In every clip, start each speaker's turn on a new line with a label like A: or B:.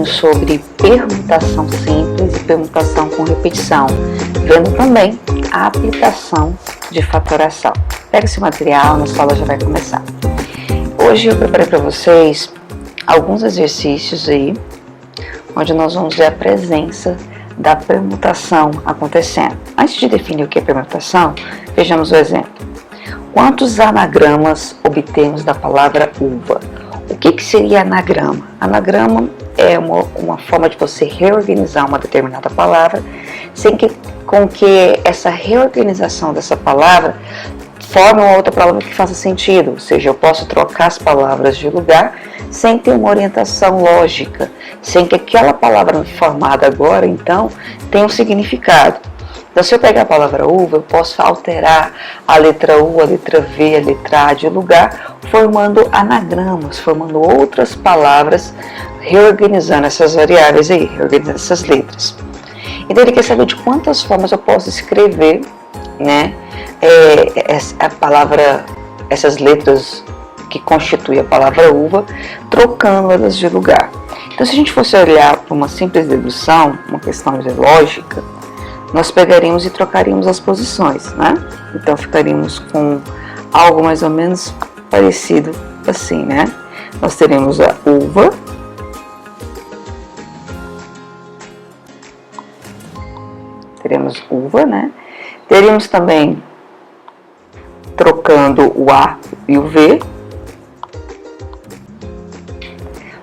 A: sobre permutação simples e permutação com repetição, vendo também a aplicação de fatoração. Pega esse material, nossa aula já vai começar. Hoje eu preparei para vocês alguns exercícios aí, onde nós vamos ver a presença da permutação acontecendo. Antes de definir o que é permutação, vejamos o exemplo. Quantos anagramas obtemos da palavra uva? O que seria anagrama? Anagrama é uma forma de você reorganizar uma determinada palavra, com que essa reorganização dessa palavra forme uma outra palavra que faça sentido. Ou seja, eu posso trocar as palavras de lugar sem ter uma orientação lógica, sem que aquela palavra formada agora, então, tenha um significado. Então, se eu pegar a palavra uva, eu posso alterar a letra U, a letra V, a letra A de lugar, formando anagramas, formando outras palavras, reorganizando essas variáveis aí, reorganizando essas letras. Então, ele quer saber de quantas formas eu posso escrever, né, a palavra, essas letras que constituem a palavra uva, trocando-as de lugar. Então, se a gente fosse olhar para uma simples dedução, uma questão de lógica, nós pegaríamos e trocaríamos as posições, né? Então, ficaríamos com algo mais ou menos parecido assim, né? Nós teríamos a uva, né? Teríamos também, trocando o A e o V,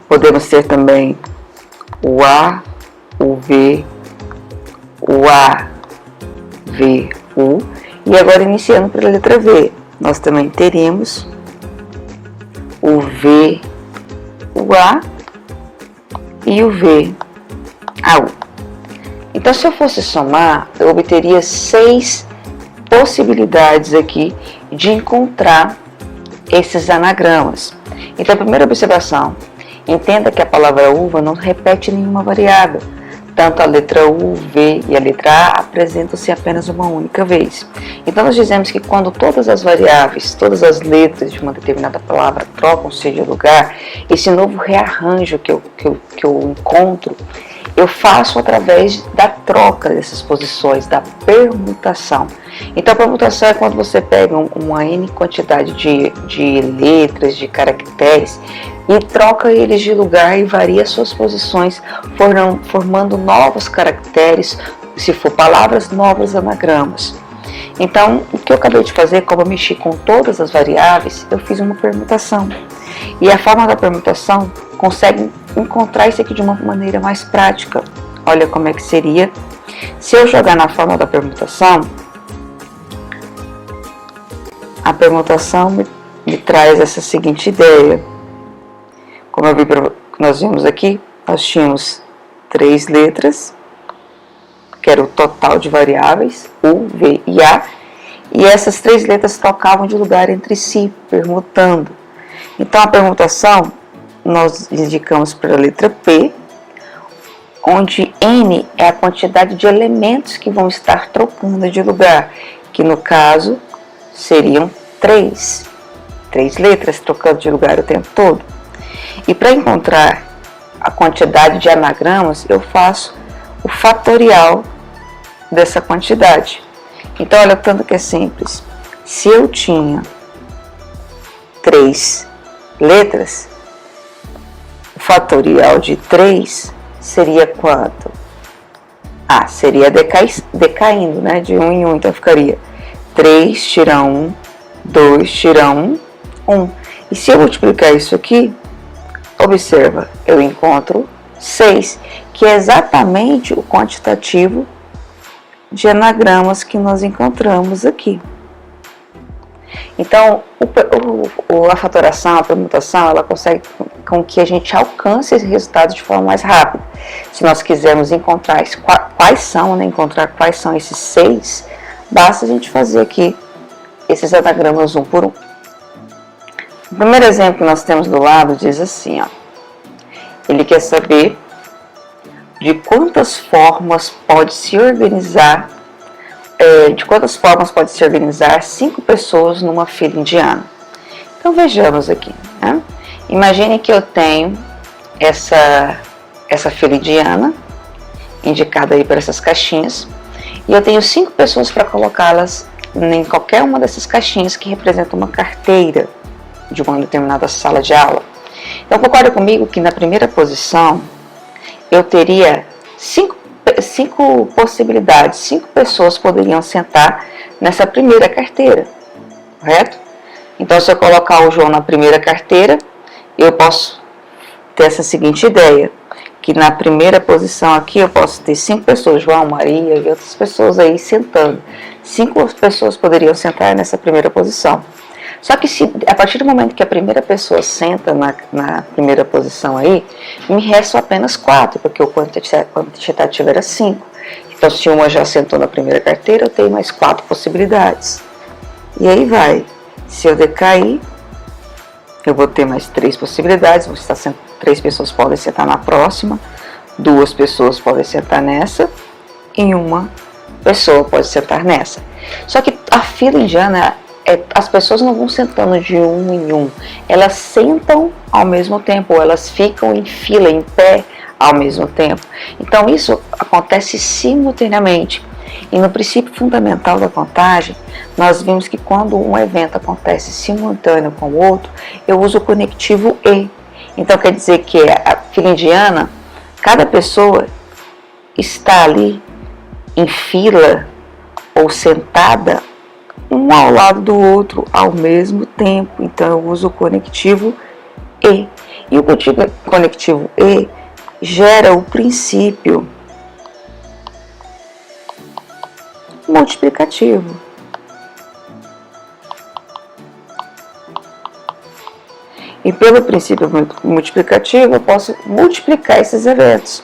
A: podemos ter também o A, o V, o A, V, U. E agora, iniciando pela letra V, nós também teremos o V, o A e o V, a U. Então, se eu fosse somar, eu obteria 6 possibilidades aqui de encontrar esses anagramas. Então, a primeira observação, entenda que a palavra uva não repete nenhuma variável. Tanto a letra U, V e a letra A apresentam-se apenas uma única vez. Então, nós dizemos que quando todas as variáveis, todas as letras de uma determinada palavra trocam-se de lugar, esse novo rearranjo que eu encontro, eu faço através da troca dessas posições, da permutação. Então, a permutação é quando você pega uma N quantidade de letras, de caracteres, e troca eles de lugar e varia suas posições, formando novos caracteres, se for palavras, novos anagramas. Então, o que eu acabei de fazer, como eu mexi com todas as variáveis, eu fiz uma permutação. E a forma da permutação consegue encontrar isso aqui de uma maneira mais prática. Olha como é que seria. Se eu jogar na forma da permutação, a permutação me traz essa seguinte ideia. Como nós vimos aqui, nós tínhamos 3 letras, que era o total de variáveis, U, V e A, e essas 3 letras trocavam de lugar entre si, permutando. Então, a permutação, nós indicamos para a letra P, onde N é a quantidade de elementos que vão estar trocando de lugar, que no caso seriam 3 letras trocando de lugar o tempo todo. E para encontrar a quantidade de anagramas, eu faço o fatorial dessa quantidade. Então, olha tanto que é simples. Se eu tinha 3 letras, o fatorial de 3 seria quanto? Seria decaindo, né? De 1 em 1. Então, ficaria 3 tira 1, 2 tira 1, 1. E se eu multiplicar isso aqui, observa, eu encontro 6, que é exatamente o quantitativo de anagramas que nós encontramos aqui. Então, a fatoração, a permutação, ela consegue com que a gente alcance esse resultado de forma mais rápida. Se nós quisermos encontrar quais são esses 6, basta a gente fazer aqui esses anagramas um por um. O primeiro exemplo que nós temos do lado diz assim, ó. Ele quer saber de quantas formas pode se organizar, 5 pessoas numa fila indiana. Então vejamos aqui, né? Imagine que eu tenho essa fila indiana, indicada aí por essas caixinhas, e eu tenho 5 pessoas para colocá-las em qualquer uma dessas caixinhas que representa uma carteira de uma determinada sala de aula. Então concorda comigo que na primeira posição eu teria 5 possibilidades, 5 pessoas poderiam sentar nessa primeira carteira, correto? Então se eu colocar o João na primeira carteira, eu posso ter essa seguinte ideia, que na primeira posição aqui eu posso ter 5 pessoas, João, Maria e outras pessoas aí sentando. 5 pessoas poderiam sentar nessa primeira posição. Só que a partir do momento que a primeira pessoa senta na primeira posição aí, me restam apenas 4, porque o quantitativo era 5. Então se uma já sentou na primeira carteira, eu tenho mais 4 possibilidades. E aí vai, se eu decair, eu vou ter mais 3 possibilidades, 3 pessoas podem sentar na próxima, 2 pessoas podem sentar nessa, e 1 pessoa pode sentar nessa. Só que a fila indiana, as pessoas não vão sentando de um em um, elas sentam ao mesmo tempo, ou elas ficam em fila, em pé ao mesmo tempo. Então isso acontece simultaneamente. E no princípio fundamental da contagem, nós vimos que quando um evento acontece simultâneo com o outro, eu uso o conectivo E. Então quer dizer que a fila indiana, cada pessoa está ali em fila ou sentada um ao lado do outro ao mesmo tempo. Então eu uso o conectivo E. E o conectivo E gera o princípio multiplicativo. E pelo princípio multiplicativo eu posso multiplicar esses eventos.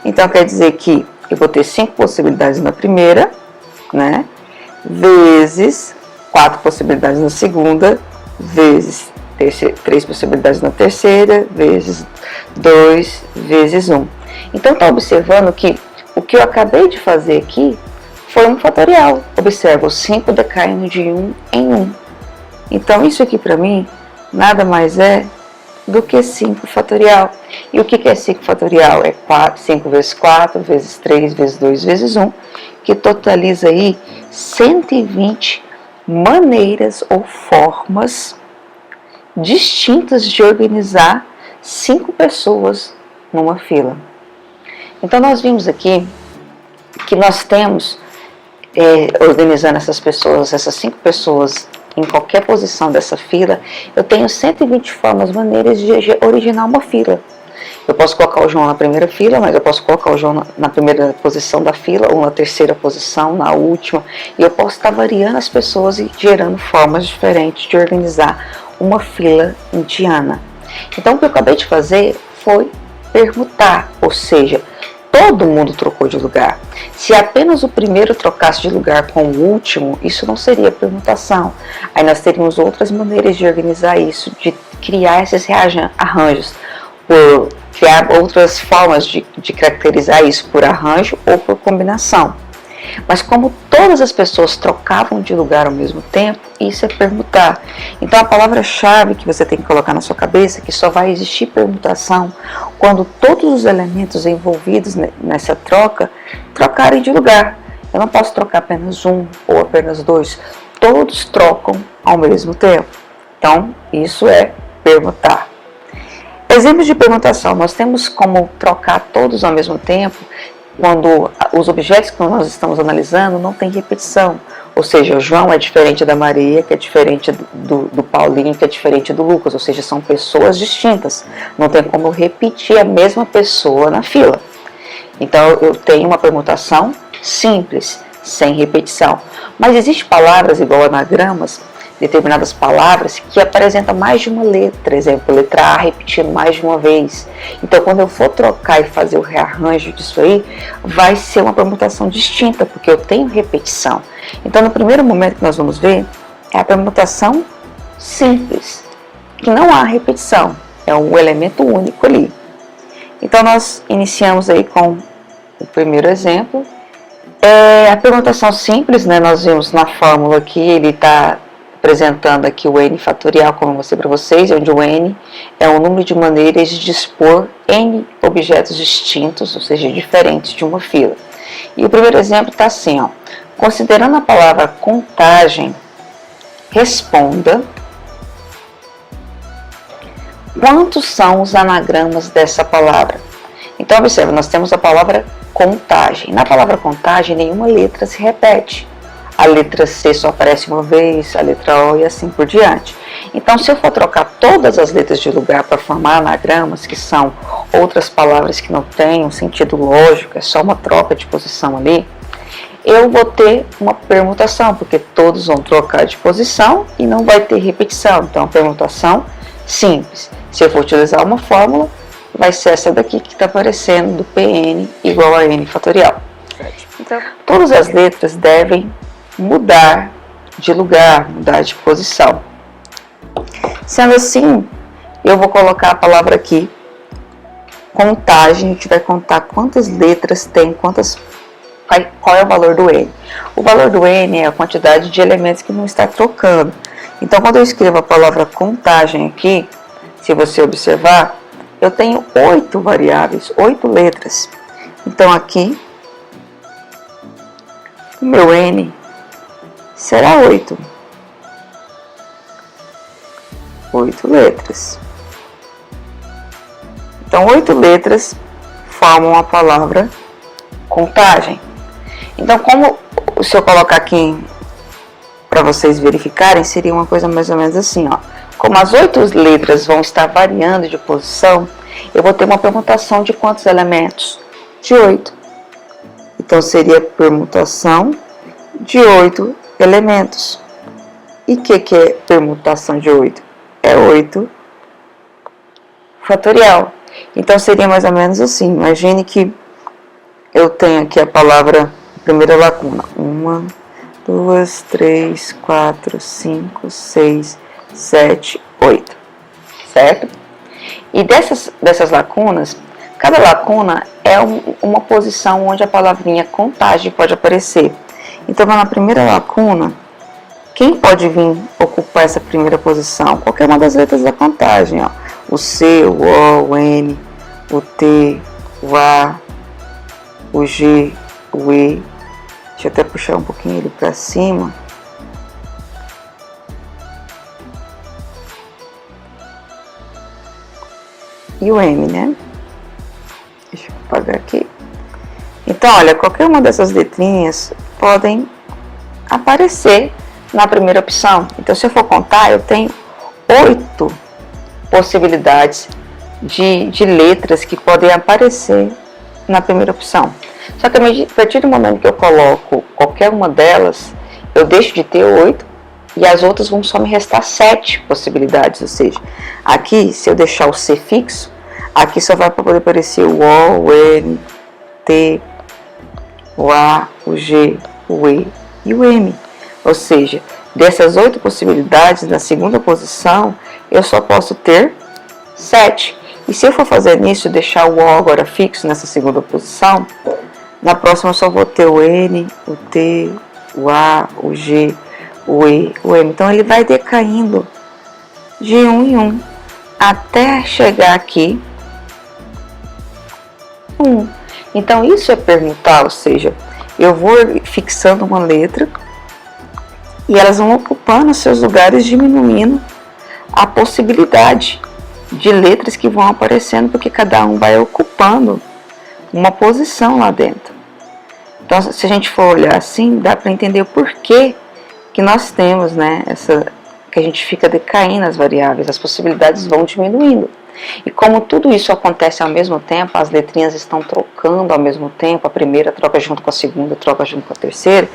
A: Então quer dizer que eu vou ter 5 possibilidades na primeira, né? Vezes 4 possibilidades na segunda, vezes 3 possibilidades na terceira, vezes 2, vezes 1. Então está observando que o que eu acabei de fazer aqui foi um fatorial. Observa, os 5 decaindo de 1 em 1. Então isso aqui para mim nada mais é do que 5 fatorial. E o que é 5 fatorial? É 5 vezes 4, vezes 3, vezes 2, vezes 1, que totaliza aí 120 maneiras ou formas distintas de organizar 5 pessoas numa fila. Então nós vimos aqui que nós temos, organizando essas pessoas, essas 5 pessoas em qualquer posição dessa fila, eu tenho 120 formas, maneiras de originar uma fila. Eu posso colocar o João na primeira fila, mas eu posso colocar o João na primeira posição da fila, ou na terceira posição, na última, e eu posso estar variando as pessoas e gerando formas diferentes de organizar uma fila indiana. Então o que eu acabei de fazer foi permutar, ou seja, todo mundo trocou de lugar. Se apenas o primeiro trocasse de lugar com o último, isso não seria permutação. Aí nós teríamos outras maneiras de organizar isso, de criar esses arranjos, por criar outras formas de caracterizar isso por arranjo ou por combinação. Mas como todas as pessoas trocavam de lugar ao mesmo tempo, isso é permutar. Então a palavra-chave que você tem que colocar na sua cabeça é que só vai existir permutação quando todos os elementos envolvidos nessa troca trocarem de lugar. Eu não posso trocar apenas um ou apenas 2. Todos trocam ao mesmo tempo. Então isso é permutar. Exemplos de permutação. Nós temos como trocar todos ao mesmo tempo quando os objetos que nós estamos analisando não tem repetição. Ou seja, o João é diferente da Maria, que é diferente do Paulinho, que é diferente do Lucas. Ou seja, são pessoas distintas. Não tem como repetir a mesma pessoa na fila. Então, eu tenho uma permutação simples, sem repetição. Mas existem palavras, igual anagramas, determinadas palavras que apresentam mais de uma letra, exemplo, letra A repetindo mais de uma vez. Então, quando eu for trocar e fazer o rearranjo disso aí, vai ser uma permutação distinta, porque eu tenho repetição. Então, no primeiro momento que nós vamos ver, é a permutação simples, que não há repetição, é um elemento único ali. Então, nós iniciamos aí com o primeiro exemplo. A permutação simples, né, nós vimos na fórmula que ele está representando aqui o n fatorial, como eu mostrei para vocês, onde o n é o número de maneiras de dispor n objetos distintos, ou seja, diferentes de uma fila. E o primeiro exemplo está assim, ó. Considerando a palavra contagem, responda quantos são os anagramas dessa palavra. Então, observa, nós temos a palavra contagem. Na palavra contagem, nenhuma letra se repete. A letra C só aparece uma vez, a letra O e assim por diante. Então, se eu for trocar todas as letras de lugar para formar anagramas, que são outras palavras que não têm um sentido lógico, é só uma troca de posição ali, eu vou ter uma permutação, porque todos vão trocar de posição e não vai ter repetição. Então, a permutação simples. Se eu for utilizar uma fórmula, vai ser essa daqui que está aparecendo, do Pn igual a n fatorial. Então, todas as letras devem mudar de lugar, mudar de posição. Sendo assim, eu vou colocar a palavra aqui, contagem, a gente vai contar quantas letras tem, qual é o valor do n. O valor do n é a quantidade de elementos que não está trocando. Então, quando eu escrevo a palavra contagem aqui, se você observar, eu tenho 8 variáveis, 8 letras. Então, aqui, o meu n será 8. 8 letras. Então, 8 letras formam a palavra contagem. Então, como se eu colocar aqui para vocês verificarem, seria uma coisa mais ou menos assim, ó. Como as 8 letras vão estar variando de posição, eu vou ter uma permutação de quantos elementos? De 8. Então, seria permutação de 8 elementos. E o que é permutação de 8? É 8 fatorial. Então, seria mais ou menos assim. Imagine que eu tenho aqui a palavra, primeira lacuna. 1, 2, 3, 4, 5, 6, 7, 8. Certo? E dessas lacunas, cada lacuna é uma posição onde a palavrinha contagem pode aparecer. Então, na primeira lacuna, quem pode vir ocupar essa primeira posição? Qualquer uma das letras da contagem, ó. O C, o O, o N, o T, o A, o G, o E. Deixa eu até puxar um pouquinho ele para cima. E o M, né? Deixa eu apagar aqui. Então, olha, qualquer uma dessas letrinhas podem aparecer na primeira opção. Então, se eu for contar, eu tenho 8 possibilidades de letras que podem aparecer na primeira opção. Só que a partir do momento que eu coloco qualquer uma delas, eu deixo de ter 8 e as outras vão só me restar 7 possibilidades. Ou seja, aqui, se eu deixar o C fixo, aqui só vai poder aparecer o O, o N, T, o A, o G, o E e o M. Ou seja, dessas 8 possibilidades, na segunda posição, eu só posso ter 7. E se eu for fazer nisso, deixar o O agora fixo nessa segunda posição, na próxima eu só vou ter o N, o T, o A, o G, o E, o M. Então, ele vai decaindo de um em um, até chegar aqui, 1. Então, isso é permutar, ou seja, eu vou fixando uma letra e elas vão ocupando seus lugares, diminuindo a possibilidade de letras que vão aparecendo, porque cada um vai ocupando uma posição lá dentro. Então, se a gente for olhar assim, dá para entender o porquê que nós temos, né, que a gente fica decaindo as variáveis, as possibilidades vão diminuindo. E como tudo isso acontece ao mesmo tempo, as letrinhas estão trocando ao mesmo tempo, a primeira troca junto com a segunda, troca junto com a terceira,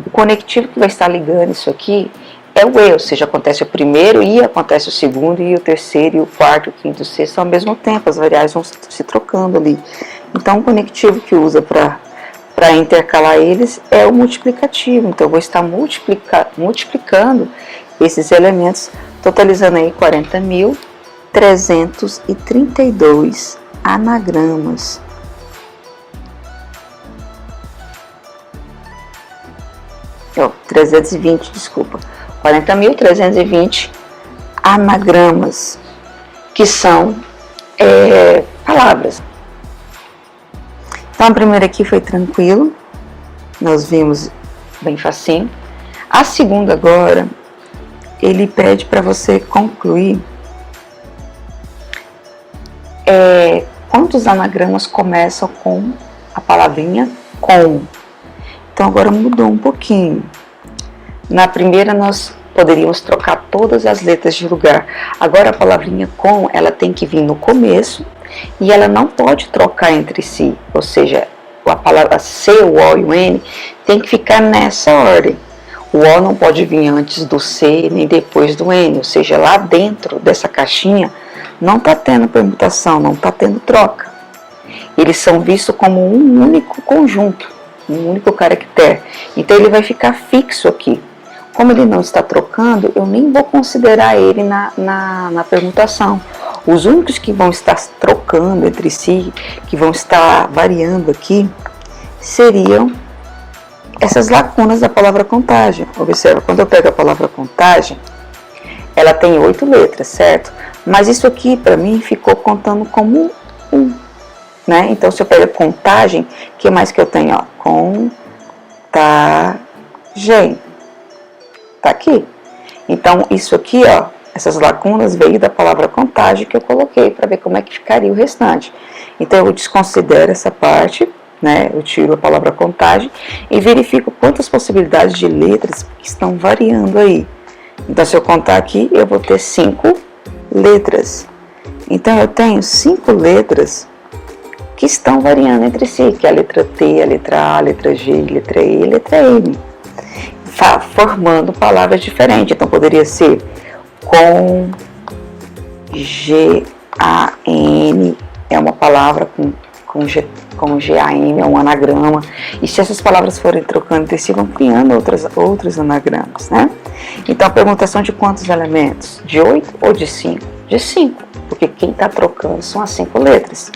A: o conectivo que vai estar ligando isso aqui é o E, ou seja, acontece o primeiro e acontece o segundo e o terceiro e o quarto, o quinto e o sexto ao mesmo tempo, as variáveis vão se trocando ali. Então, o conectivo que usa para intercalar eles é o multiplicativo. Então, eu vou estar multiplicando esses elementos, totalizando aí 40.332 anagramas. Oh, 320, desculpa. 40.320 anagramas, que são palavras. Então a primeira aqui foi tranquilo, nós vimos bem facinho. A segunda agora, ele pede para você concluir quantos anagramas começam com a palavrinha com. Então agora mudou um pouquinho. Na primeira nós poderíamos trocar todas as letras de lugar. Agora a palavrinha com, ela tem que vir no começo e ela não pode trocar entre si. Ou seja, a palavra C, o O e o N tem que ficar nessa ordem. O O não pode vir antes do C nem depois do N. Ou seja, lá dentro dessa caixinha não está tendo permutação, não está tendo troca. Eles são vistos como um único conjunto, um único caractere. Então ele vai ficar fixo aqui. Como ele não está trocando, eu nem vou considerar ele na permutação. Os únicos que vão estar trocando entre si, que vão estar variando aqui, seriam essas lacunas da palavra contagem. Observa, quando eu pego a palavra contagem, ela tem 8 letras, certo? Mas isso aqui, para mim, ficou contando como um, né? Então, se eu pego a contagem, o que mais que eu tenho? Ó, contagem. Tá aqui. Então, isso aqui, ó, essas lacunas veio da palavra contagem que eu coloquei para ver como é que ficaria o restante. Então, eu desconsidero essa parte, né? Eu tiro a palavra contagem e verifico quantas possibilidades de letras que estão variando aí. Então, se eu contar aqui, eu vou ter 5 letras. Então, eu tenho 5 letras que estão variando entre si, que é a letra T, a letra A, a letra G, a letra E, a letra M, formando palavras diferentes. Então, poderia ser com G-A-N, é uma palavra com G-A-M, é um anagrama. E se essas palavras forem trocando entre si, vão criando outros anagramas, né? Então, a permutação de quantos elementos? De 8 ou de 5? De 5, porque quem está trocando são as 5 letras.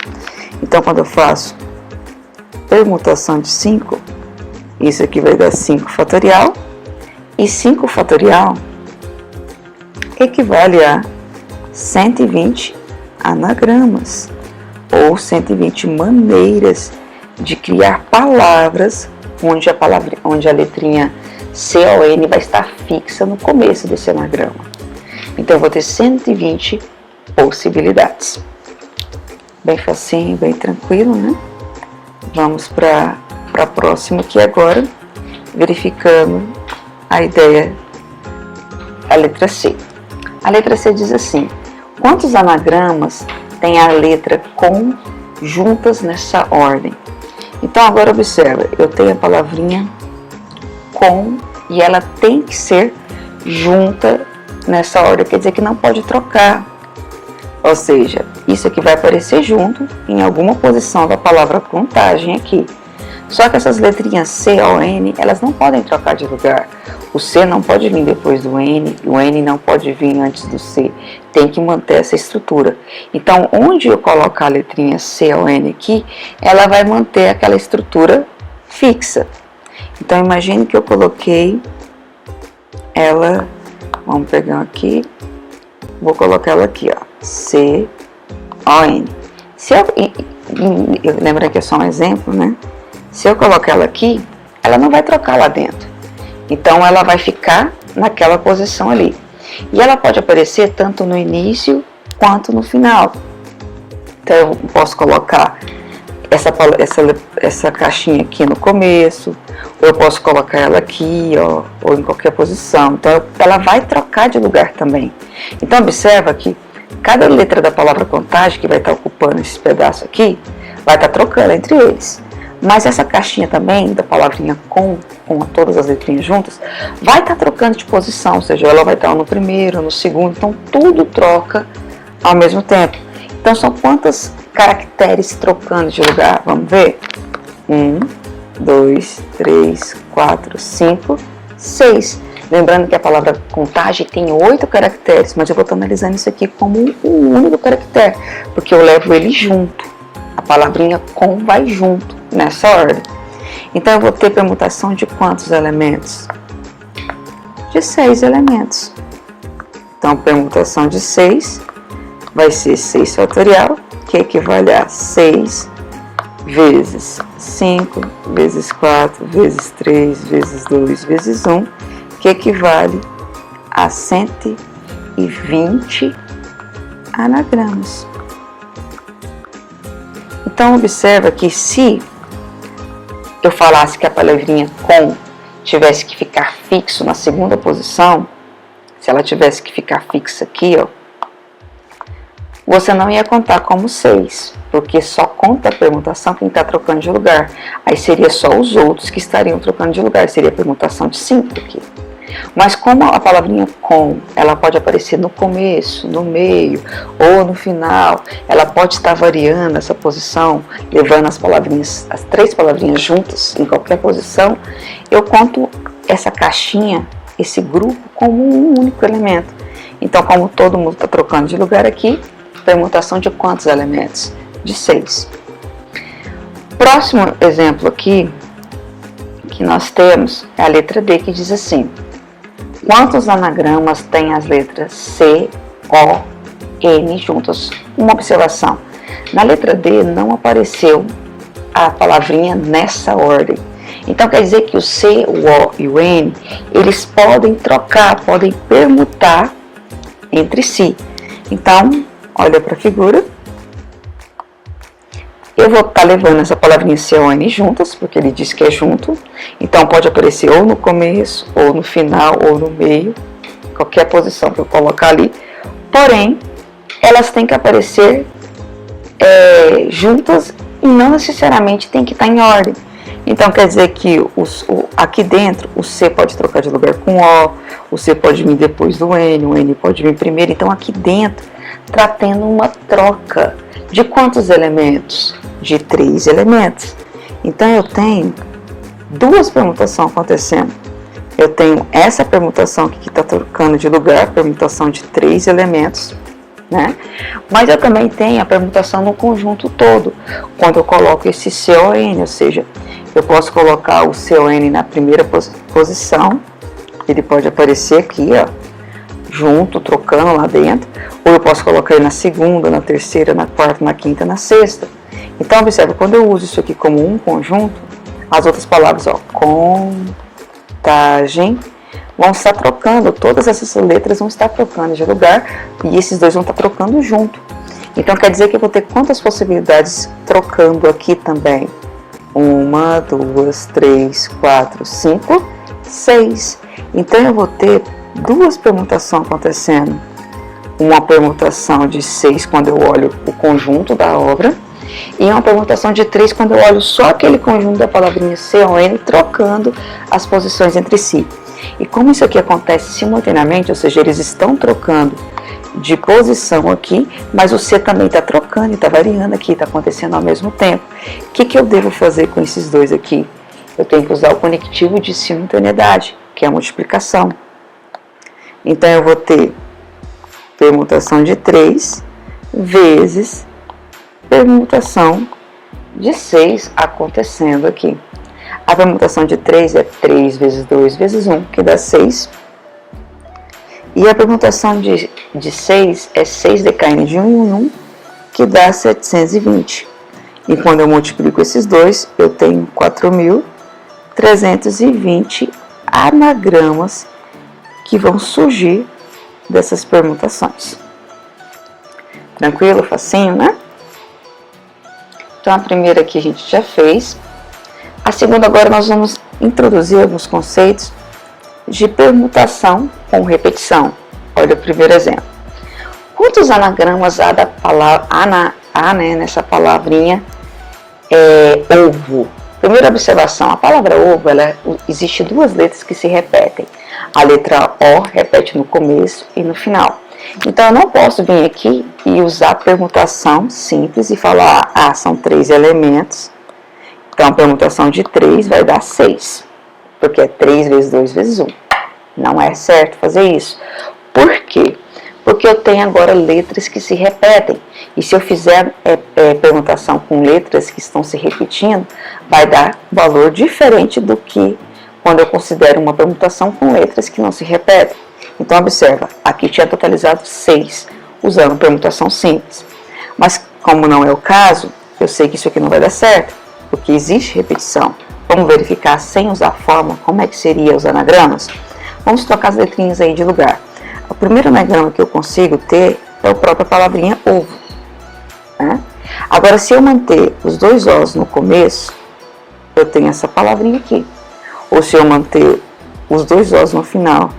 A: Então, quando eu faço permutação de 5, isso aqui vai dar 5 fatorial, e 5 fatorial equivale a 120 anagramas, ou 120 maneiras de criar palavras onde a letrinha C-O-N vai estar fixa no começo desse anagrama. Então, eu vou ter 120 possibilidades. Bem facinho, bem tranquilo, né? Vamos para a próxima aqui agora, verificando a ideia, a letra C. A letra C diz assim: quantos anagramas tem a letra com juntas nessa ordem? Então agora observa, eu tenho a palavrinha com e ela tem que ser junta nessa ordem, quer dizer que não pode trocar. Ou seja, isso aqui vai aparecer junto em alguma posição da palavra contagem aqui. Só que essas letrinhas C ou N, elas não podem trocar de lugar. O C não pode vir depois do N, o N não pode vir antes do C. Tem que manter essa estrutura. Então, onde eu colocar a letrinha C ou N aqui, ela vai manter aquela estrutura fixa. Então, imagine que eu coloquei ela, vamos pegar aqui, vou colocar ela aqui, ó, C O N. Lembra que é só um exemplo, né? Se eu colocar ela aqui, ela não vai trocar lá dentro. Então, ela vai ficar naquela posição ali. E ela pode aparecer tanto no início quanto no final. Então, eu posso colocar essa caixinha aqui no começo, ou eu posso colocar ela aqui, ó, ou em qualquer posição. Então, ela vai trocar de lugar também. Então, observa que cada letra da palavra contagem que vai estar ocupando esse pedaço aqui, vai estar trocando entre eles. Mas essa caixinha também, da palavrinha com todas as letrinhas juntas, vai estar trocando de posição, ou seja, ela vai estar no primeiro, no segundo, então tudo troca ao mesmo tempo. Então são quantos caracteres trocando de lugar? Vamos ver? 1, 2, 3, 4, 5, 6. Lembrando que a palavra contagem tem 8 caracteres, mas eu vou estar analisando isso aqui como um único caractere, porque eu levo ele junto. A palavrinha com vai junto, nessa ordem. Então, eu vou ter permutação de quantos elementos? de 6 elementos. Então, permutação de 6 vai ser 6 fatorial, que equivale a 6 vezes 5, vezes 4, vezes 3, vezes 2, vezes 1, que equivale a 120 anagramas. Então, observa que se eu falasse que a palavrinha com tivesse que ficar fixo na segunda posição, se ela tivesse que ficar fixa aqui, ó, você não ia contar como 6, porque só conta a permutação quem está trocando de lugar. Aí seria só os outros que estariam trocando de lugar, seria a permutação de 5 aqui. Mas como a palavrinha com, ela pode aparecer no começo, no meio ou no final, ela pode estar variando essa posição, levando as palavrinhas, as 3 palavrinhas juntas em qualquer posição, eu conto essa caixinha, esse grupo, como um único elemento. Então, como todo mundo está trocando de lugar aqui, permutação de quantos elementos? De 6. Próximo exemplo aqui que nós temos é a letra D, que diz assim: quantos anagramas tem as letras C, O, N juntas? Uma observação: na letra D não apareceu a palavrinha nessa ordem. Então quer dizer que o C, o O e o N, eles podem trocar, podem permutar entre si. Então, olha para a figura. Eu vou estar levando essa palavrinha C, O, N juntas, porque ele diz que é junto. Então pode aparecer ou no começo, ou no final, ou no meio, qualquer posição que eu colocar ali. Porém, elas têm que aparecer juntas e não necessariamente tem que estar em ordem. Então quer dizer que aqui dentro o C pode trocar de lugar com o C pode vir depois do N, o N pode vir primeiro. Então aqui dentro está tendo uma troca de quantos elementos? De 3 elementos. Então eu tenho 2 permutações acontecendo. Eu tenho essa permutação aqui que está trocando de lugar, permutação de 3 elementos, né? Mas eu também tenho a permutação no conjunto todo, quando eu coloco esse CON, ou seja, eu posso colocar o CON na primeira posição, ele pode aparecer aqui, ó, junto, trocando lá dentro, ou eu posso colocar ele na segunda, na terceira, na quarta, na quinta, na sexta. Então, observa, quando eu uso isso aqui como um conjunto, as outras palavras, ó, contagem, vão estar trocando, todas essas letras vão estar trocando de lugar e esses dois vão estar trocando junto. Então, quer dizer que eu vou ter quantas possibilidades trocando aqui também? 1, 2, 3, 4, 5, 6. Então, eu vou ter 2 permutações acontecendo. Uma permutação de 6 quando eu olho o conjunto da obra e uma permutação de 3 quando eu olho só aquele conjunto da palavrinha CON, trocando as posições entre si. E como isso aqui acontece simultaneamente, ou seja, eles estão trocando de posição aqui, mas o C também está trocando e está variando aqui, está acontecendo ao mesmo tempo. O que eu devo fazer com esses dois aqui? Eu tenho que usar o conectivo de simultaneidade, que é a multiplicação. Então eu vou ter permutação de 3 vezes permutação de 6 acontecendo aqui. A permutação de 3 é 3 vezes 2 vezes 1, que dá 6. E a permutação de 6 é 6 decaindo de 1 em 1, que dá 720. E quando eu multiplico esses dois, eu tenho 4.320 anagramas que vão surgir dessas permutações. Tranquilo? Facinho, né? Então, a primeira aqui a gente já fez. A segunda, agora nós vamos introduzir alguns conceitos de permutação com repetição. Olha o primeiro exemplo. Quantos anagramas há da palavra né, nessa palavrinha ovo? Primeira observação, a palavra ovo, existe 2 letras que se repetem. A letra O repete no começo e no final. Então, eu não posso vir aqui e usar a permutação simples e falar, são 3 elementos. Então, a permutação de 3 vai dar 6, porque é 3 vezes 2 vezes 1. Não é certo fazer isso. Por quê? Porque eu tenho agora letras que se repetem. E se eu fizer permutação com letras que estão se repetindo, vai dar valor diferente do que quando eu considero uma permutação com letras que não se repetem. Então, observa, aqui tinha totalizado 6, usando permutação simples. Mas, como não é o caso, eu sei que isso aqui não vai dar certo, porque existe repetição. Vamos verificar, sem usar fórmula, como é que seria os anagramas? Vamos trocar as letrinhas aí de lugar. O primeiro anagrama que eu consigo ter é a própria palavrinha ovo, né? Agora, se eu manter os 2 Os no começo, eu tenho essa palavrinha aqui. Ou se eu manter os 2 Os no final.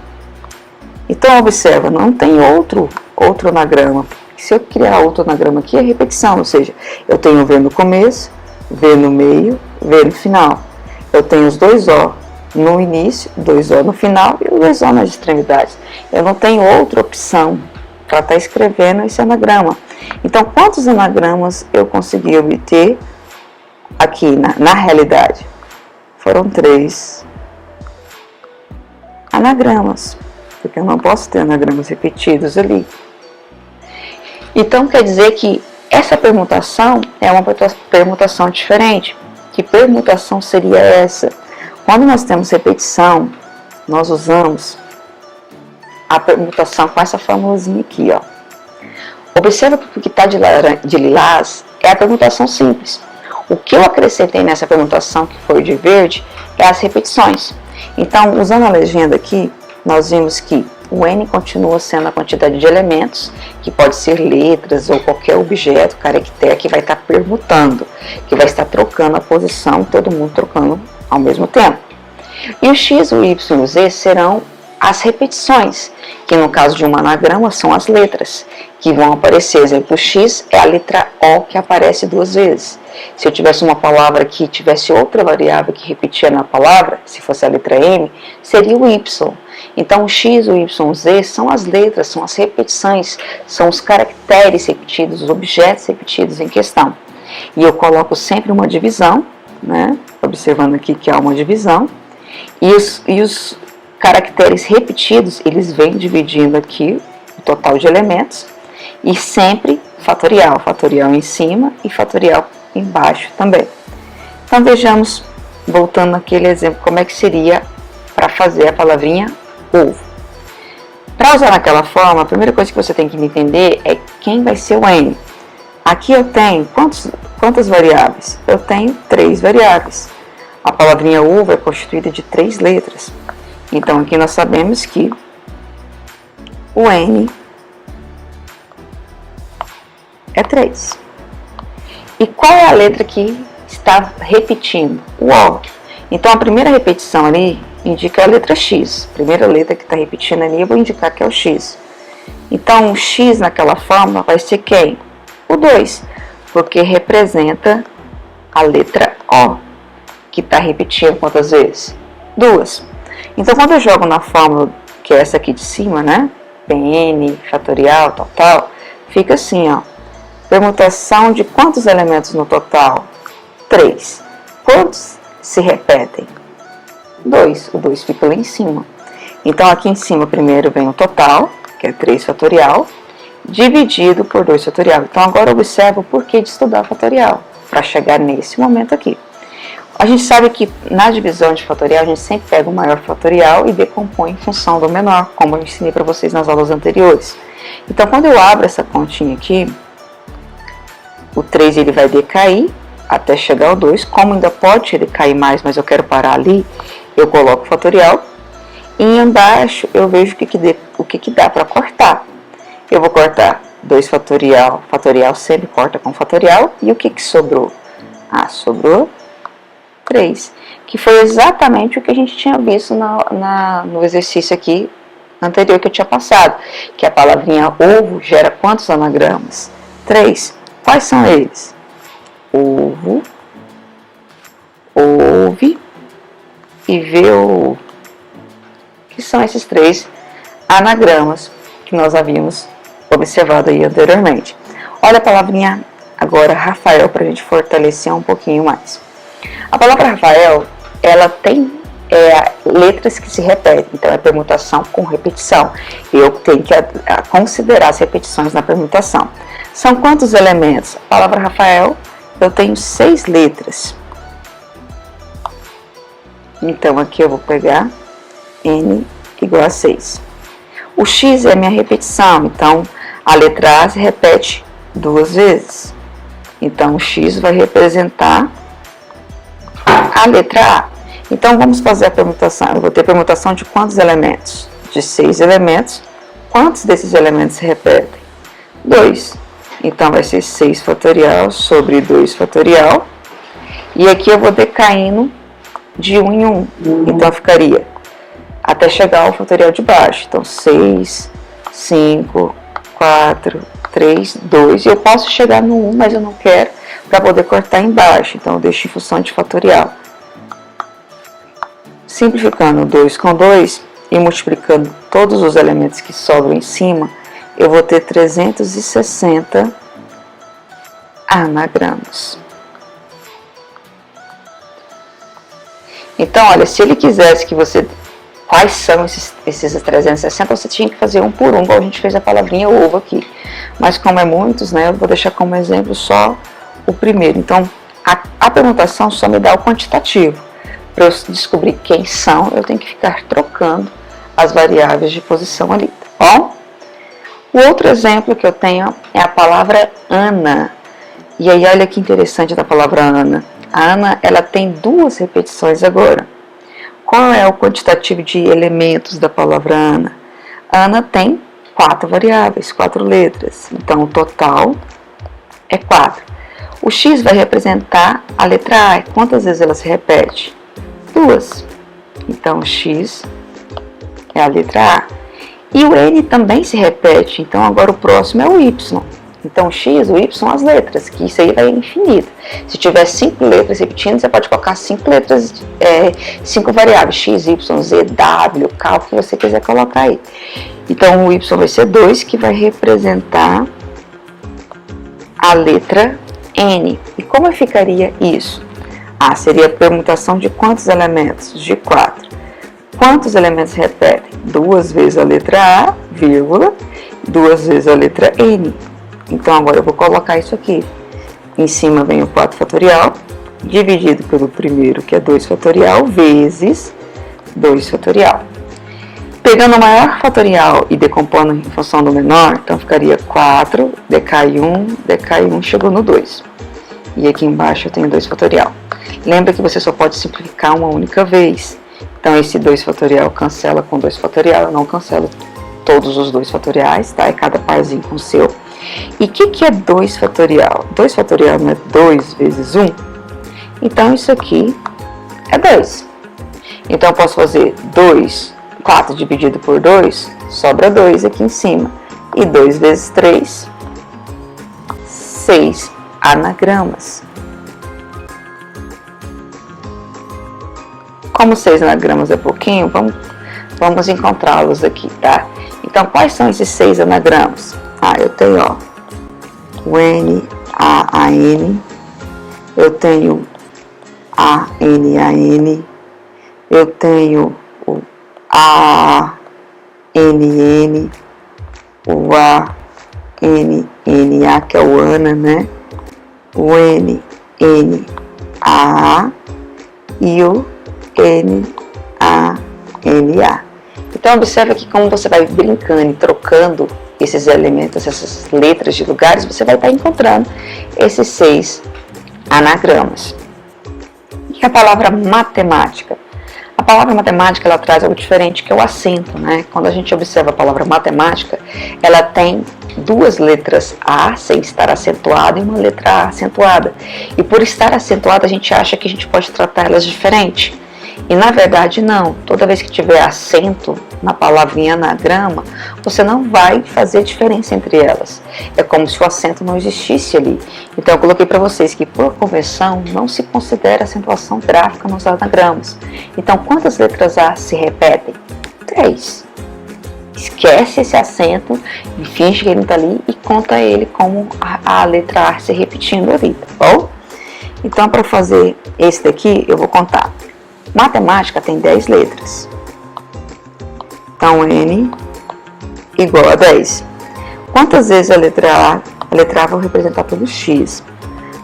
A: Então, observa, não tem outro anagrama. Se eu criar outro anagrama aqui, é repetição, ou seja, eu tenho V no começo, V no meio, V no final. Eu tenho os 2 O no início, 2 O no final e os 2 O nas extremidades. Eu não tenho outra opção para estar escrevendo esse anagrama. Então, quantos anagramas eu consegui obter aqui na realidade? Foram 3 anagramas, porque eu não posso ter anagramas repetidos ali. Então, quer dizer que essa permutação é uma permutação diferente. Que permutação seria essa? Quando nós temos repetição, nós usamos a permutação com essa formulazinha aqui, ó. Observa que o que está de lilás é a permutação simples. O que eu acrescentei nessa permutação, que foi de verde, é as repetições. Então, usando a legenda aqui, nós vimos que o N continua sendo a quantidade de elementos, que pode ser letras ou qualquer objeto, caractere, que vai estar permutando, que vai estar trocando a posição, todo mundo trocando ao mesmo tempo. E o X, o Y e o Z serão as repetições, que no caso de um anagrama são as letras, que vão aparecer. Exemplo, o X é a letra O que aparece 2 vezes. Se eu tivesse uma palavra que tivesse outra variável que repetia na palavra, se fosse a letra M, seria o Y. Então, o X, o Y, o Z são as letras, são as repetições, são os caracteres repetidos, os objetos repetidos em questão. E eu coloco sempre uma divisão, né? Observando aqui que há uma divisão, e os caracteres repetidos, eles vêm dividindo aqui o total de elementos, e sempre fatorial, fatorial em cima e fatorial embaixo também. Então, vejamos, voltando naquele exemplo, como é que seria para fazer a palavrinha ovo. Para usar naquela forma, a primeira coisa que você tem que entender é quem vai ser o N. Aqui eu tenho quantas variáveis? Eu tenho 3 variáveis. A palavrinha ovo é constituída de 3 letras. Então, aqui nós sabemos que o N é 3. E qual é a letra que está repetindo? O O. Então, a primeira repetição ali indica a letra X. A primeira letra que está repetindo ali, eu vou indicar que é o X. Então, o X naquela forma vai ser quem? O 2, porque representa a letra O, que está repetindo quantas vezes? 2. Então, quando eu jogo na fórmula, que é essa aqui de cima, né? Pn, fatorial, total, fica assim, ó. Permutação de quantos elementos no total? 3. Quantos se repetem? 2. O 2 fica lá em cima. Então, aqui em cima, primeiro vem o total, que é 3 fatorial, dividido por 2 fatorial. Então, agora observa o porquê de estudar fatorial, para chegar nesse momento aqui. A gente sabe que na divisão de fatorial, a gente sempre pega o maior fatorial e decompõe em função do menor, como eu ensinei para vocês nas aulas anteriores. Então, quando eu abro essa continha aqui, o 3 ele vai decair até chegar ao 2. Como ainda pode ele cair mais, mas eu quero parar ali, eu coloco o fatorial. E embaixo eu vejo o que dá para cortar. Eu vou cortar 2 fatorial, fatorial sempre corta com fatorial. E o que sobrou? Ah, sobrou 3, que foi exatamente o que a gente tinha visto no exercício aqui anterior que eu tinha passado, que a palavrinha ovo gera quantos anagramas? 3. Quais são eles? Ovo, ouve e vê, que são esses 3 anagramas que nós havíamos observado aí anteriormente. Olha a palavrinha agora Rafael, para a gente fortalecer um pouquinho mais. A palavra Rafael, ela tem letras que se repetem, então é permutação com repetição. Eu tenho que considerar as repetições na permutação. São quantos elementos? A palavra Rafael, eu tenho 6 letras. Então, aqui eu vou pegar N igual a 6. O X é a minha repetição, então a letra A se repete 2 vezes. Então, o X vai representar a letra A. Então, vamos fazer a permutação. Eu vou ter permutação de quantos elementos? De 6 elementos. Quantos desses elementos se repetem? 2. Então, vai ser 6 fatorial sobre 2 fatorial. E aqui eu vou decaindo de 1 em 1. Então, ficaria até chegar ao fatorial de baixo. Então, 6, 5, 4, 3, 2. E eu posso chegar no 1, mas eu não quero, para poder cortar embaixo. Então, eu deixo em função de fatorial. Simplificando 2 com 2 e multiplicando todos os elementos que sobram em cima, eu vou ter 360 anagramas. Então, olha, se ele quisesse que você... Quais são esses 360? Você tinha que fazer um por um, igual a gente fez a palavrinha ovo aqui. Mas como é muitos, né, eu vou deixar como exemplo só o primeiro. Então, a permutação só me dá o quantitativo. Para eu descobrir quem são, eu tenho que ficar trocando as variáveis de posição ali, tá bom? O outro exemplo que eu tenho é a palavra Ana. E aí, olha que interessante da palavra Ana. A Ana, ela tem 2 repetições agora. Qual é o quantitativo de elementos da palavra Ana? Ana tem 4 variáveis, 4 letras. Então, o total é 4. O X vai representar a letra A. Quantas vezes ela se repete? 2. Então, o X é a letra A. E o N também se repete. Então, agora o próximo é o Y. Então, o X, o Y são as letras, que isso aí vai infinito. Se tiver 5 letras repetindo, você pode colocar 5 letras, 5 variáveis, X, Y, Z, W, K, o que você quiser colocar aí. Então, o Y vai ser 2, que vai representar a letra N. E como ficaria isso? Seria a permutação de quantos elementos? De 4. Quantos elementos repetem? 2 vezes a letra A, vírgula, 2 vezes a letra N. Então, agora eu vou colocar isso aqui. Em cima vem o 4 fatorial, dividido pelo primeiro, que é 2 fatorial, vezes 2 fatorial. Pegando o maior fatorial e decompondo em função do menor, então ficaria 4, decai 1, chegou no 2. E aqui embaixo eu tenho 2 fatorial. Lembra que você só pode simplificar uma única vez. Então, esse 2 fatorial cancela com 2 fatorial, eu não cancelo todos os 2 fatoriais, tá? É cada parzinho com o seu. E o que é 2 fatorial? 2 fatorial não é 2 vezes 1? Então, isso aqui é 2. Então, eu posso fazer 4 dividido por 2, sobra 2 aqui em cima. E 2 vezes 3, 6 anagramas. Como 6 anagramas é pouquinho, vamos encontrá-los aqui, tá? Então, quais são esses 6 anagramas? Eu tenho, ó, o N, A, N, eu tenho A, N, A, N, eu tenho o A, N, N, o A, N, N, A, que é o Ana, né? O N, N, A, e o N, A, N, A. Então, observa que como você vai brincando e trocando esses elementos, essas letras de lugares, você vai estar encontrando esses 6 anagramas. E a palavra matemática? A palavra matemática, ela traz algo diferente, que é o acento, né? Quando a gente observa a palavra matemática, ela tem 2 letras A sem estar acentuada e uma letra A acentuada. E por estar acentuada, a gente acha que a gente pode tratar elas diferente. E na verdade não, toda vez que tiver acento na palavrinha anagrama, você não vai fazer diferença entre elas. É como se o acento não existisse ali. Então eu coloquei para vocês que por convenção não se considera acentuação gráfica nos anagramas. Então quantas letras A se repetem? 3. Esquece esse acento e finge que ele está ali e conta ele como a letra A se repetindo ali, tá bom? Então para fazer esse daqui eu vou contar. Matemática tem 10 letras. Então, N igual a 10. Quantas vezes a letra A? A letra A vou representar pelo X.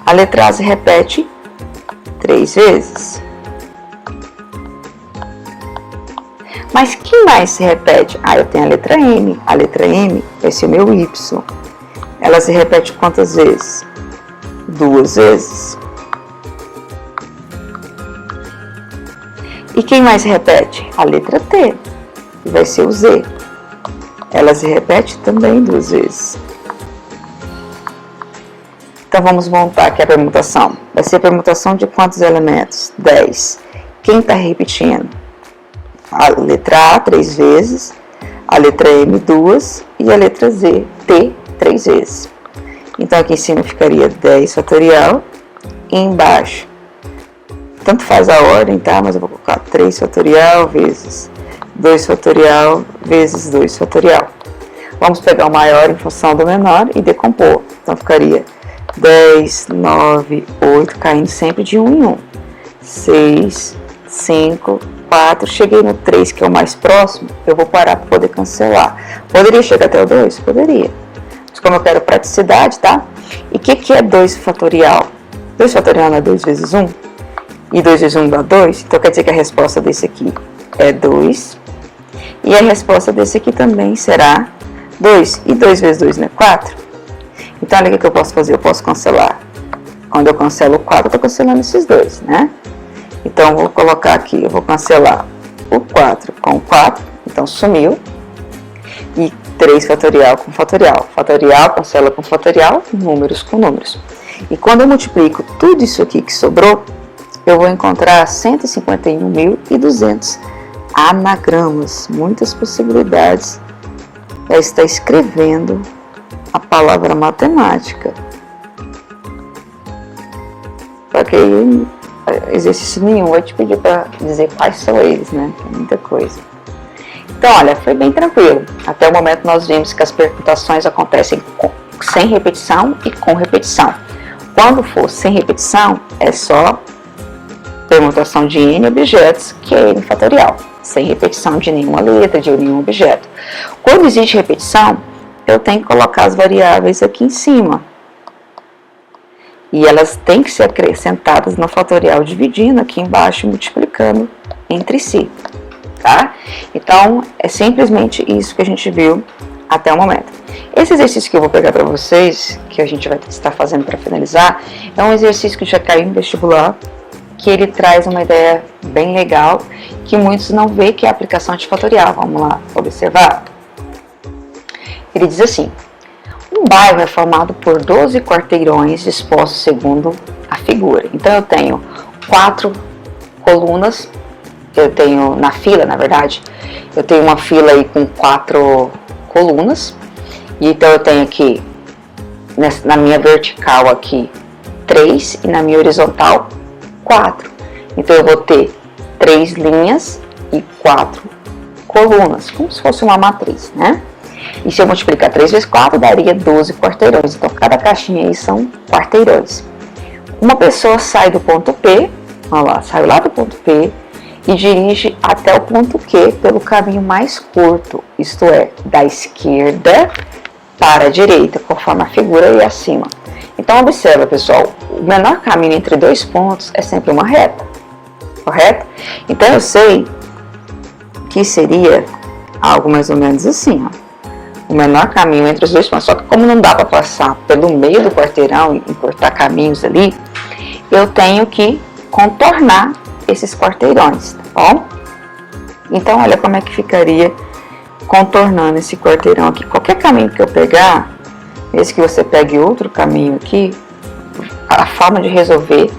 A: A letra A se repete 3 vezes. Mas que mais se repete? Ah, eu tenho a letra M. A letra M vai ser o meu Y. Ela se repete quantas vezes? 2 vezes. E quem mais se repete? A letra T. Vai ser o Z. Ela se repete também 2 vezes. Então vamos montar aqui a permutação. Vai ser a permutação de quantos elementos? 10. Quem está repetindo? A letra A 3 vezes, a letra M 2 e a letra Z, T 3 vezes. Então aqui em cima ficaria 10 fatorial e embaixo, tanto faz a ordem, tá? Mas eu vou colocar 3 fatorial vezes 2 fatorial vezes 2 fatorial. Vamos pegar o maior em função do menor e decompor. Então ficaria 10, 9, 8, caindo sempre de 1 em 1. 6, 5, 4, cheguei no 3, que é o mais próximo, eu vou parar para poder cancelar. Poderia chegar até o 2? Poderia. Mas como eu quero praticidade, tá? E o que é 2 fatorial? 2 fatorial não é 2 vezes 1? E 2 vezes 1 dá 2? Então quer dizer que a resposta desse aqui é 2. E a resposta desse aqui também será 2. E 2 vezes 2 não é 4? Então olha o que eu posso fazer, eu posso cancelar. Quando eu cancelo o 4, eu estou cancelando esses dois, né? Então, eu vou colocar aqui, eu vou cancelar o 4 com o 4, então sumiu. E 3 fatorial com fatorial. Fatorial cancela com fatorial, números com números. E quando eu multiplico tudo isso aqui que sobrou, eu vou encontrar 151.200 anagramas. Muitas possibilidades para estar escrevendo a palavra matemática. Só que aí, exercício nenhum vai te pedir para dizer quais são eles, né? É muita coisa. Então, olha, foi bem tranquilo. Até o momento nós vimos que as permutações acontecem sem repetição e com repetição. Quando for sem repetição, é só permutação de N objetos, que é N fatorial. Sem repetição de nenhuma letra, de nenhum objeto. Quando existe repetição, eu tenho que colocar as variáveis aqui em cima. E elas têm que ser acrescentadas no fatorial, dividindo aqui embaixo, multiplicando entre si, tá? Então, é simplesmente isso que a gente viu até o momento. Esse exercício que eu vou pegar para vocês, que a gente vai estar fazendo para finalizar, é um exercício que já caiu no vestibular, que ele traz uma ideia bem legal, que muitos não veem, que é a aplicação de fatorial. Vamos lá observar? Ele diz assim: um bairro é formado por 12 quarteirões dispostos segundo a figura. Então, eu tenho 4 colunas, eu tenho na fila, na verdade, eu tenho uma fila aí com 4 colunas, e então eu tenho aqui, na minha vertical aqui, 3, e na minha horizontal, 4. Então, eu vou ter 3 linhas e 4 colunas, como se fosse uma matriz, né? E se eu multiplicar 3 vezes 4, daria 12 quarteirões. Então, cada caixinha aí são quarteirões. Uma pessoa sai do ponto P, olha lá, sai lá do ponto P e dirige até o ponto Q pelo caminho mais curto, isto é, da esquerda para a direita, conforme a figura aí acima. Então, observa, pessoal, o menor caminho entre 2 pontos é sempre uma reta, correto? Então, eu sei que seria algo mais ou menos assim, ó. O menor caminho entre os 2 pontos. Só que como não dá para passar pelo meio do quarteirão e cortar caminhos ali, eu tenho que contornar esses quarteirões, tá bom? Então, olha como é que ficaria contornando esse quarteirão aqui. Qualquer caminho que eu pegar, mesmo que você pegue outro caminho aqui, a forma de resolver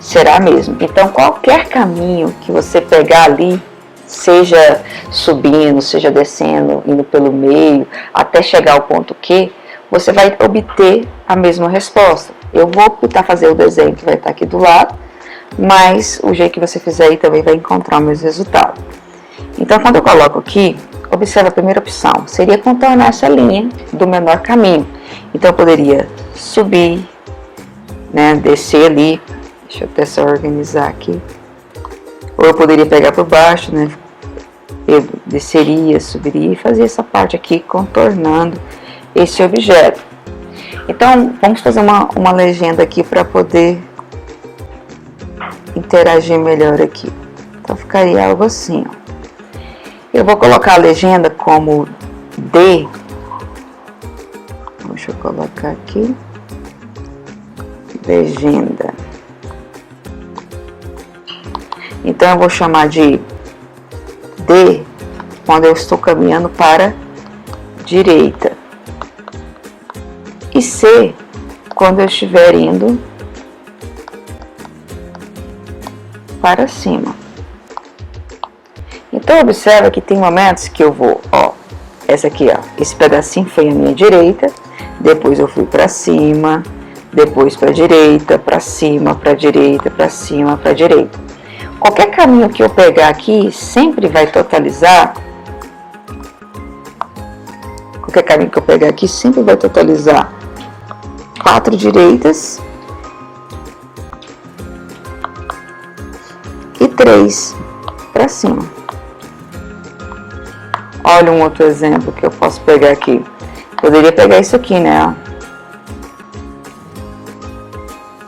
A: será a mesma. Então, qualquer caminho que você pegar ali, seja subindo, seja descendo, indo pelo meio, até chegar ao ponto Q, você vai obter a mesma resposta. Eu vou optar fazer o desenho que vai estar aqui do lado, mas o jeito que você fizer aí também vai encontrar o mesmo resultado. Então, quando eu coloco aqui, observa a primeira opção, seria contornar essa linha do menor caminho. Então, eu poderia subir, né, descer ali, deixa eu até só organizar aqui, ou eu poderia pegar por baixo, né, eu desceria, subiria e fazia essa parte aqui contornando esse objeto. Então, vamos fazer uma legenda aqui para poder interagir melhor aqui. Então, ficaria algo assim, ó. Eu vou colocar a legenda como D. Deixa eu colocar aqui. Legenda. Então eu vou chamar de D quando eu estou caminhando para a direita. E C quando eu estiver indo para cima. Então observa que tem momentos que eu vou, ó, essa aqui, ó, esse pedacinho foi a minha direita, depois eu fui para cima, depois para direita, para cima, para direita, para cima, para direita. Qualquer caminho que eu pegar aqui sempre vai totalizar. Qualquer caminho que eu pegar aqui sempre vai totalizar 4 direitas e 3 para cima. Olha um outro exemplo que eu posso pegar aqui. Poderia pegar isso aqui, né?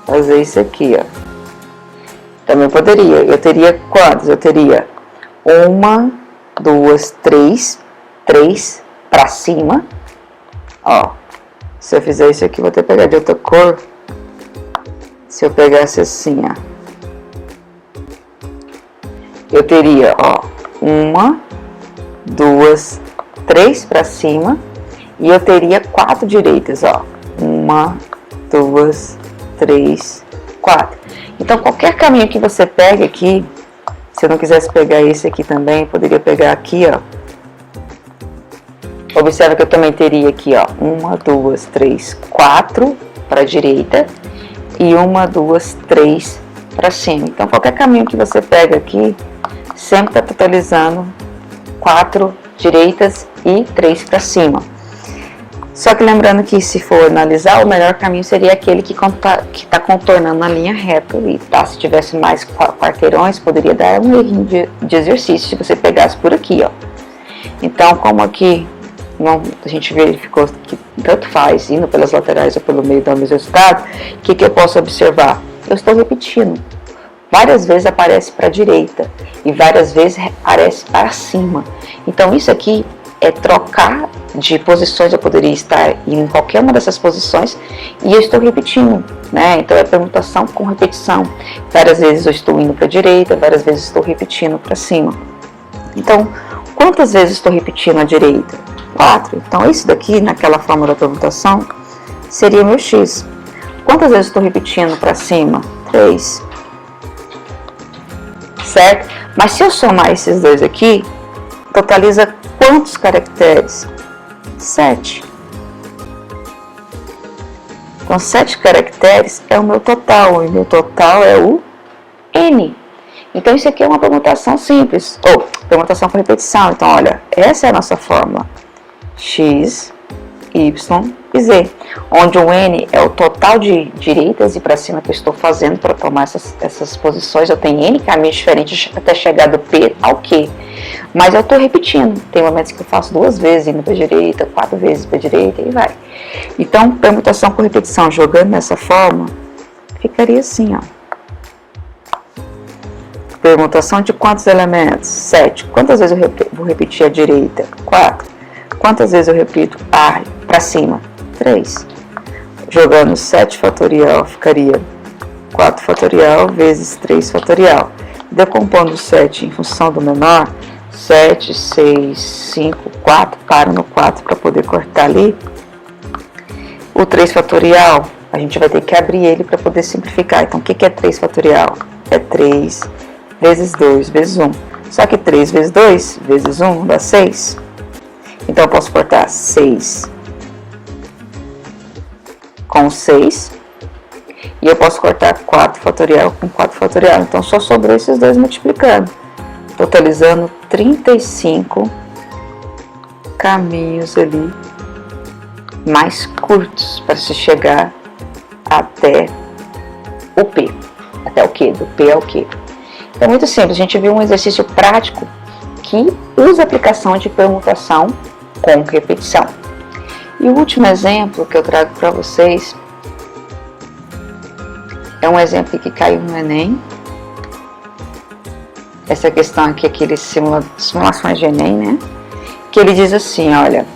A: Fazer isso aqui, ó. Também poderia. Eu teria quantos? Eu teria 1, 2, 3. 3 para cima. Ó. Se eu fizer isso aqui, vou ter que pegar de outra cor. Se eu pegasse assim, ó. Eu teria, ó, 1, 2, 3 para cima. E eu teria 4 direitas, ó. 1, 2, 3, 4. Então, qualquer caminho que você pegue aqui, se eu não quisesse pegar esse aqui também, eu poderia pegar aqui, ó. Observa que eu também teria aqui, ó, 1, 2, 3, 4 para a direita e 1, 2, 3 para cima. Então, qualquer caminho que você pega aqui, sempre está totalizando 4 direitas e 3 para cima. Só que lembrando que se for analisar, o melhor caminho seria aquele que está contornando a linha reta. E tá, se tivesse mais quarteirões, poderia dar um errinho de exercício se você pegasse por aqui, ó. Então, como aqui a gente verificou que tanto faz, indo pelas laterais ou pelo meio do mesmo resultado, o que eu posso observar? Eu estou repetindo. Várias vezes aparece para a direita e várias vezes aparece para cima. Então, isso aqui é trocar de posições. Eu poderia estar em qualquer uma dessas posições e eu estou repetindo, né? Então é permutação com repetição. Várias vezes eu estou indo para a direita, várias vezes estou repetindo para cima. Então, quantas vezes estou repetindo a direita? 4. Então isso daqui, naquela forma da permutação, seria o meu X. Quantas vezes estou repetindo para cima? 3. Certo? Mas se eu somar esses dois aqui, totaliza quantos caracteres? 7. Então, 7 caracteres é o meu total, e meu total é o N. Então, isso aqui é uma permutação simples, ou permutação com repetição. Então, olha, essa é a nossa fórmula. X, Y e Z, onde o N é o total de direitas e para cima que eu estou fazendo para tomar essas posições. Eu tenho N caminhos diferentes até chegar do P ao Q. Mas eu estou repetindo. Tem momentos que eu faço 2 vezes indo para a direita, 4 vezes para a direita e vai. Então, permutação com repetição, jogando nessa forma, ficaria assim, ó. Permutação de quantos elementos? 7. Quantas vezes eu vou repetir a direita? 4. Quantas vezes eu repito para cima? 3. Jogando 7 fatorial, ficaria 4 fatorial vezes 3 fatorial. Decompondo 7 em função do menor, 7, 6, 5, 4, para no 4 para poder cortar ali. O 3 fatorial, a gente vai ter que abrir ele para poder simplificar. Então, o que é 3 fatorial? É 3 vezes 2 vezes 1. Só que 3 vezes 2 vezes 1 dá 6. Então, eu posso cortar 6 com 6. E eu posso cortar 4 fatorial com 4 fatorial. Então, só sobrou esses dois multiplicando. Totalizando 35 caminhos ali mais curtos para se chegar até o P. Até o Q, do P ao Q. Então, é muito simples. A gente viu um exercício prático que usa a aplicação de permutação com repetição. E o último exemplo que eu trago para vocês é um exemplo que caiu no Enem. essa questão aqui, aqueles simulações de Enem, né? Que ele diz assim, olha,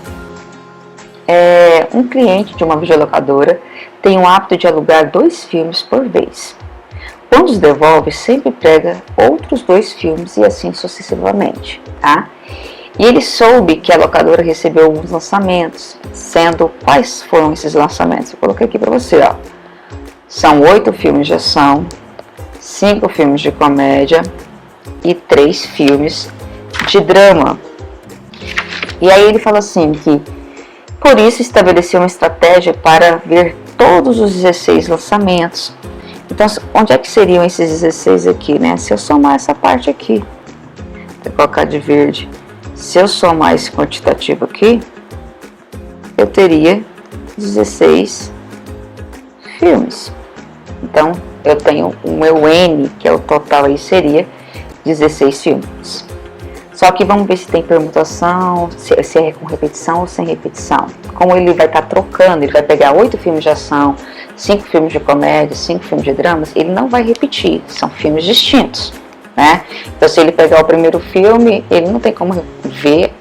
A: um cliente de uma videolocadora tem o hábito de alugar 2 filmes por vez. Quando os devolve, sempre pega outros 2 filmes e assim sucessivamente, tá? E ele soube que a locadora recebeu alguns lançamentos, sendo quais foram esses lançamentos? Eu coloquei aqui para você, ó. São 8 filmes de ação, 5 filmes de comédia e 3 filmes de drama. E aí ele fala assim que, por isso, estabeleceu uma estratégia para ver todos os 16 lançamentos. Então, onde é que seriam esses 16 aqui, né? Se eu somar essa parte aqui, vou colocar de verde. Se eu somar esse quantitativo aqui, eu teria 16 filmes. Então, eu tenho o meu N, que é o total aí, seria 16 filmes. Só que vamos ver se tem permutação, se é com repetição ou sem repetição. Como ele vai estar trocando, ele vai pegar 8 filmes de ação, 5 filmes de comédia, 5 filmes de dramas, ele não vai repetir, são filmes distintos, né? Então, se ele pegar o primeiro filme, ele não tem como ver,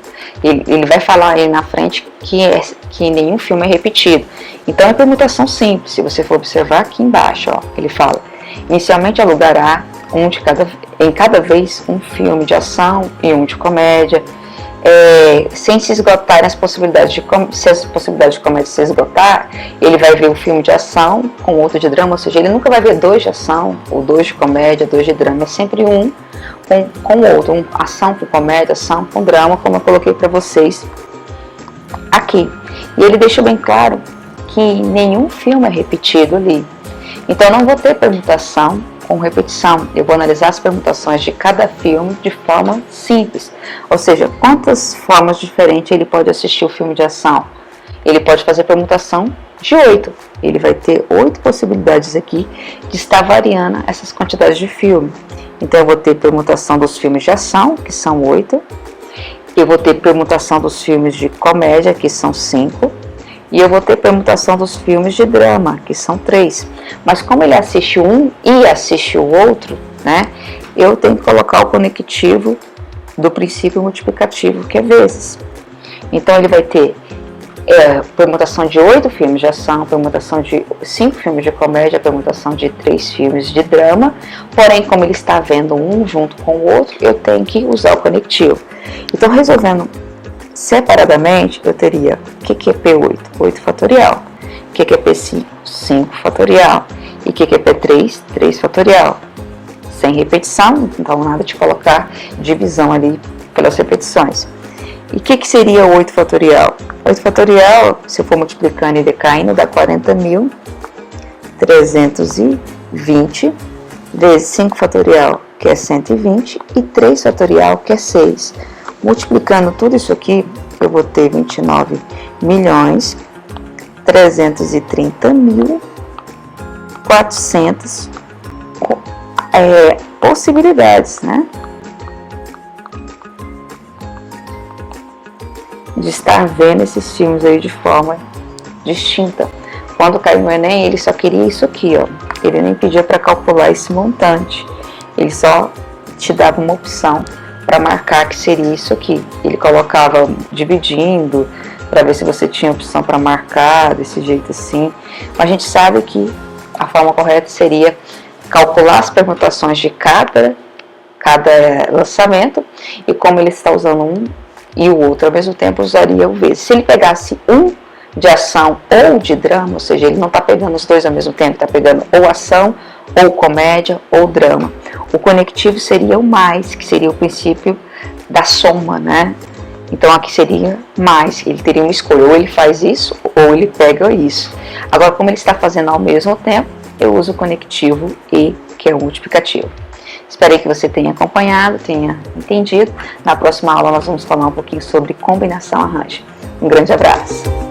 A: ele vai falar aí na frente que nenhum filme é repetido. Então, é permutação simples, se você for observar aqui embaixo, ó, ele fala, inicialmente alugará em cada vez um filme de ação e um de comédia, sem se esgotarem as possibilidades se as possibilidades de comédia se esgotar, ele vai ver o filme de ação com outro de drama, ou seja, ele nunca vai ver 2 de ação, ou 2 de comédia, 2 de drama, é sempre um com o outro, ação com comédia, ação com drama, como eu coloquei para vocês aqui. E ele deixou bem claro que nenhum filme é repetido ali, então não vou ter permutação com repetição, eu vou analisar as permutações de cada filme de forma simples, ou seja, quantas formas diferentes ele pode assistir o filme de ação. Ele pode fazer permutação de 8, ele vai ter 8 possibilidades aqui de estar variando essas quantidades de filme. Então eu vou ter permutação dos filmes de ação, que são 8, eu vou ter permutação dos filmes de comédia, que são 5, e eu vou ter permutação dos filmes de drama, que são 3. Mas como ele assiste um e assiste o outro, né, eu tenho que colocar o conectivo do princípio multiplicativo, que é vezes. Então ele vai ter permutação de 8 filmes de ação, permutação de 5 filmes de comédia, permutação de 3 filmes de drama. Porém, como ele está vendo um junto com o outro, eu tenho que usar o conectivo. Então, resolvendo separadamente, eu teria o que é P8? 8 fatorial. O que é P5? 5 fatorial. E o que é P3? 3 fatorial. Sem repetição, então nada de colocar divisão ali pelas repetições. E o que seria 8 fatorial? 8 fatorial, se eu for multiplicando e decaindo, dá 40.320 vezes 5 fatorial, que é 120, e 3 fatorial, que é 6. Multiplicando tudo isso aqui, eu vou ter 29.330.400 possibilidades, né, de estar vendo esses filmes aí de forma distinta. Quando caiu no Enem, ele só queria isso aqui, ó. Ele nem pedia para calcular esse montante. Ele só te dava uma opção para marcar que seria isso aqui. Ele colocava dividindo para ver se você tinha opção para marcar desse jeito assim. Mas a gente sabe que a forma correta seria calcular as permutações de cada lançamento, e como ele está usando um e o outro ao mesmo tempo, usaria o vezes. Se ele pegasse um de ação ou de drama, ou seja, ele não está pegando os dois ao mesmo tempo, está pegando ou ação, ou comédia, ou drama. O conectivo seria o mais, que seria o princípio da soma, né? Então aqui seria mais, ele teria uma escolha, ou ele faz isso, ou ele pega isso. Agora, como ele está fazendo ao mesmo tempo, eu uso o conectivo E, que é o multiplicativo. Espero que você tenha acompanhado, tenha entendido. Na próxima aula nós vamos falar um pouquinho sobre combinação arranjo. Um grande abraço!